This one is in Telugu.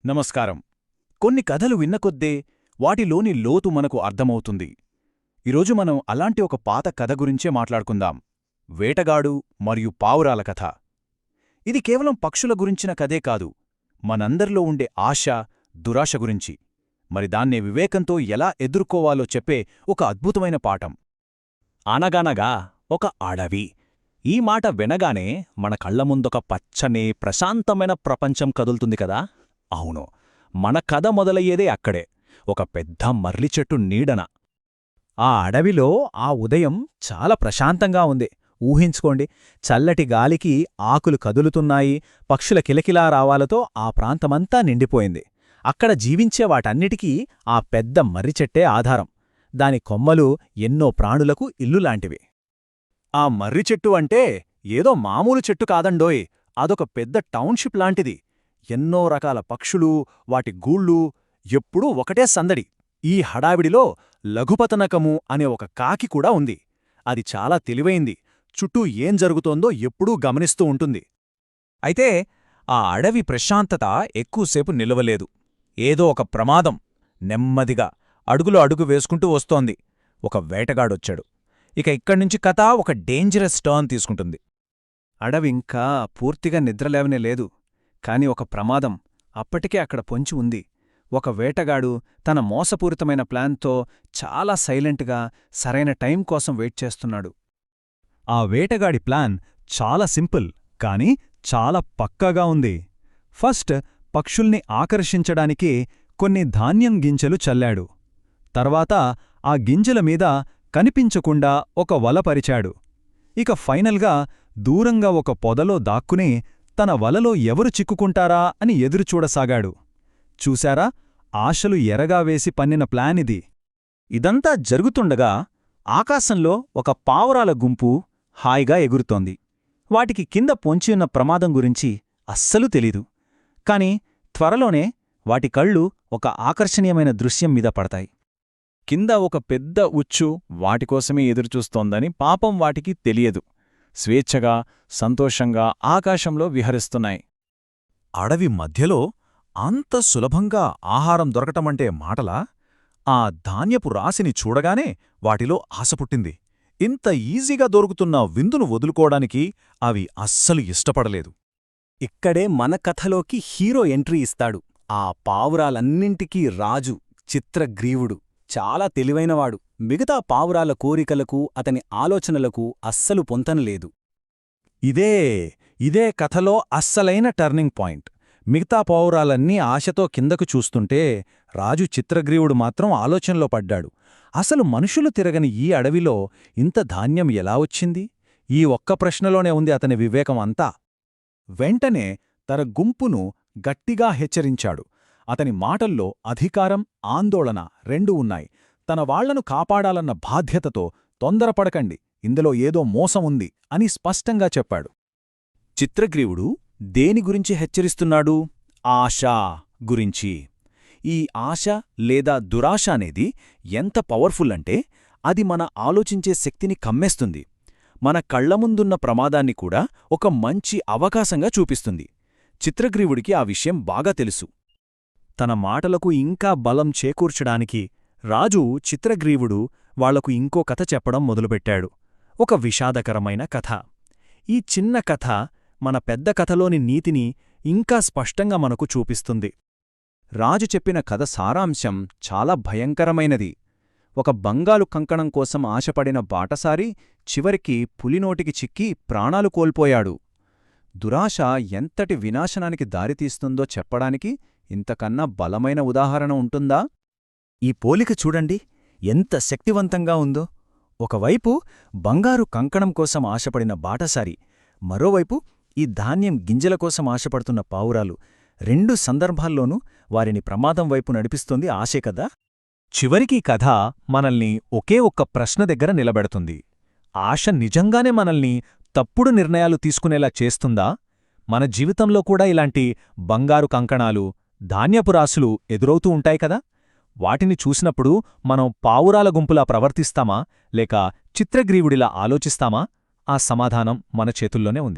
నమస్కారం. కొన్ని కథలు విన్నకొద్దే వాటిలోని లోతు మనకు అర్థమవుతుంది. ఈరోజు మనం అలాంటి ఒక పాత కథ గురించే మాట్లాడుకుందాం. వేటగాడు మరియు పావురాల కథ. ఇది కేవలం పక్షుల గురించిన కథే కాదు, మనందరిలో ఉండే ఆశ, దురాశ గురించి, మరి దాన్నే వివేకంతో ఎలా ఎదుర్కోవాలో చెప్పే ఒక అద్భుతమైన పాఠం. అనగనగా ఒక అడవి. ఈ మాట వినగానే మన కళ్ల ముందొక పచ్చని, ప్రశాంతమైన ప్రపంచం కదులుతుంది కదా. అవును, మన కథ మొదలయ్యేదే అక్కడే, ఒక పెద్ద మర్రి చెట్టు నీడన. ఆ అడవిలో ఆ ఉదయం చాలా ప్రశాంతంగా ఉంది. ఊహించుకోండి, చల్లటి గాలికి ఆకులు కదులుతున్నాయి, పక్షుల కిలకిలా రావాలతో ఆ ప్రాంతమంతా నిండిపోయింది. అక్కడ జీవించే వాటన్నిటికీ ఆ పెద్ద మర్రిచెట్టే ఆధారం. దాని కొమ్మలు ఎన్నో ప్రాణులకు ఇల్లులాంటివి. ఆ మర్రి చెట్టు అంటే ఏదో మామూలు చెట్టు కాదండోయ్, అదొక పెద్ద టౌన్షిప్ లాంటిది. ఎన్నో రకాల పక్షులు, వాటి గూళ్ళు, ఎప్పుడూ ఒకటే సందడి. ఈ హడావిడిలో లఘుపతనకము అనే ఒక కాకి కూడా ఉంది. అది చాలా తెలివైంది, చుట్టూ ఏం జరుగుతోందో ఎప్పుడూ గమనిస్తూ ఉంటుంది. అయితే ఆ అడవి ప్రశాంతత ఎక్కువసేపు నిలవలేదు. ఏదో ఒక ప్రమాదం నెమ్మదిగా అడుగులో అడుగు వేసుకుంటూ వస్తోంది. ఒక వేటగాడొచ్చాడు. ఇక ఇక్కడ్నుంచి కథ ఒక డేంజరస్ టర్న్ తీసుకుంటుంది. అడవింకా పూర్తిగా నిద్రలేవనే లేదు, కాని ఒక ప్రమాదం అప్పటికే అక్కడ పొంచి ఉంది. ఒక వేటగాడు తన మోసపూరితమైన ప్లాన్తో చాలా సైలెంట్గా సరైన టైం కోసం వెయిట్ చేస్తున్నాడు. ఆ వేటగాడి ప్లాన్ చాలా సింపుల్, కాని చాలా పక్కాగా ఉంది. ఫస్ట్ పక్షుల్ని ఆకర్షించడానికి కొన్ని ధాన్యం గింజలు చల్లాడు. తర్వాత ఆ గింజల మీద కనిపించకుండా ఒక వల పరిచాడు. ఇక ఫైనల్గా దూరంగా ఒక పొదలో దాక్కుని తన వలలో ఎవరు చిక్కుకుంటారా అని ఎదురుచూడసాగాడు. చూశారా, ఆశలు ఎరగా వేసి పన్నిన ప్లానిది. ఇదంతా జరుగుతుండగా ఆకాశంలో ఒక పావురాల గుంపు హాయిగా ఎగురుతోంది. వాటికి కింద పొంచియున్న ప్రమాదం గురించి అస్సలు తెలీదు. కాని త్వరలోనే వాటి కళ్ళు ఒక ఆకర్షణీయమైన దృశ్యం మీద పడతాయి. కింద ఒక పెద్ద ఉచ్చు వాటికోసమే ఎదురుచూస్తోందని పాపం వాటికి తెలియదు. స్వేచ్ఛగా, సంతోషంగా ఆకాశంలో విహరిస్తున్నాయి. అడవి మధ్యలో అంత సులభంగా ఆహారం దొరకటమంటే మాటలా? ఆ ధాన్యపు రాశిని చూడగానే వాటిలో ఆశ పుట్టింది. ఇంత ఈజీగా దొరుకుతున్న విందును వదులుకోవడానికి అవి అస్సలు ఇష్టపడలేదు. ఇక్కడే మన కథలోకి హీరో ఎంట్రీ ఇస్తాడు. ఆ పావురాలన్నింటికీ రాజు, చిత్రగ్రీవుడు. చాలా తెలివైనవాడు. మిగతా పావురాల కోరికలకు, అతని ఆలోచనలకు అస్సలు పొంతనలేదు. ఇదే కథలో అస్సలైన టర్నింగ్ పాయింట్. మిగతా పావురాలన్నీ ఆశతో కిందకు చూస్తుంటే రాజు చిత్రగ్రీవుడు మాత్రం ఆలోచనలో పడ్డాడు. అసలు మనుషులు తిరగని ఈ అడవిలో ఇంత ధాన్యం ఎలా వచ్చింది? ఈ ఒక్క ప్రశ్నలోనే ఉంది అతని వివేకం అంతా. వెంటనే తన గుంపును గట్టిగా హెచ్చరించాడు. అతని మాటల్లో అధికారం, ఆందోళన రెండూ ఉన్నాయి. తన వాళ్లను కాపాడాలన్న బాధ్యతతో తొందరపడకండి, ఇందులో ఏదో మోసం ఉంది అని స్పష్టంగా చెప్పాడు. చిత్రగ్రీవుడు దేని గురించి హెచ్చరిస్తున్నాడు? ఆశ గురించి. ఈ ఆశ లేదా దురాశ అనేది ఎంత పవర్ఫుల్ అంటే అది మన ఆలోచించే శక్తిని కమ్మేస్తుంది. మన కళ్లముందున్న ప్రమాదాన్ని కూడా ఒక మంచి అవకాశంగా చూపిస్తుంది. చిత్రగ్రీవుడికి ఆ విషయం బాగా తెలుసు. తన మాటలకు ఇంకా బలం చేకూర్చడానికి రాజు చిత్రగ్రీవుడు వాళ్లకు ఇంకో కథ చెప్పడం మొదలుపెట్టాడు. ఒక విషాదకరమైన కథ. ఈ చిన్న కథ మన పెద్ద కథలోని నీతిని ఇంకా స్పష్టంగా మనకు చూపిస్తుంది. రాజు చెప్పిన కథ సారాంశం చాలా భయంకరమైనది. ఒక బంగారు కంకణం కోసం ఆశపడిన బాటసారి చివరికి పులినోటికి చిక్కి ప్రాణాలు కోల్పోయాడు. దురాశ ఎంతటి వినాశనానికి దారితీస్తుందో చెప్పడానికి ఇంతకన్నా బలమైన ఉదాహరణ ఉంటుందా? ఈ పోలిక చూడండి, ఎంత శక్తివంతంగా ఉందో. ఒకవైపు బంగారు కంకణం కోసం ఆశపడిన బాటసారి, మరోవైపు ఈ ధాన్యం గింజల కోసం ఆశపడుతున్న పావురాలు. రెండు సందర్భాల్లోనూ వారిని ప్రమాదం వైపు నడిపిస్తోంది ఆశే కదా. చివరికి కథ మనల్ని ఒకే ఒక్క ప్రశ్న దగ్గర నిలబెడుతుంది. ఆశ నిజంగానే మనల్ని తప్పుడు నిర్ణయాలు తీసుకునేలా చేస్తుందా? మన జీవితంలో కూడా ఇలాంటి బంగారు కంకణాలు, ధాన్యపు రాసులు ఎదురవుతూ ఉంటాయి కదా. వాటిని చూసినప్పుడు మనం పావురాల గుంపులా ప్రవర్తిస్తామా, లేక చిత్రగ్రీవుడిలా ఆలోచిస్తామా? ఆ సమాధానం మన చేతుల్లోనే ఉంది.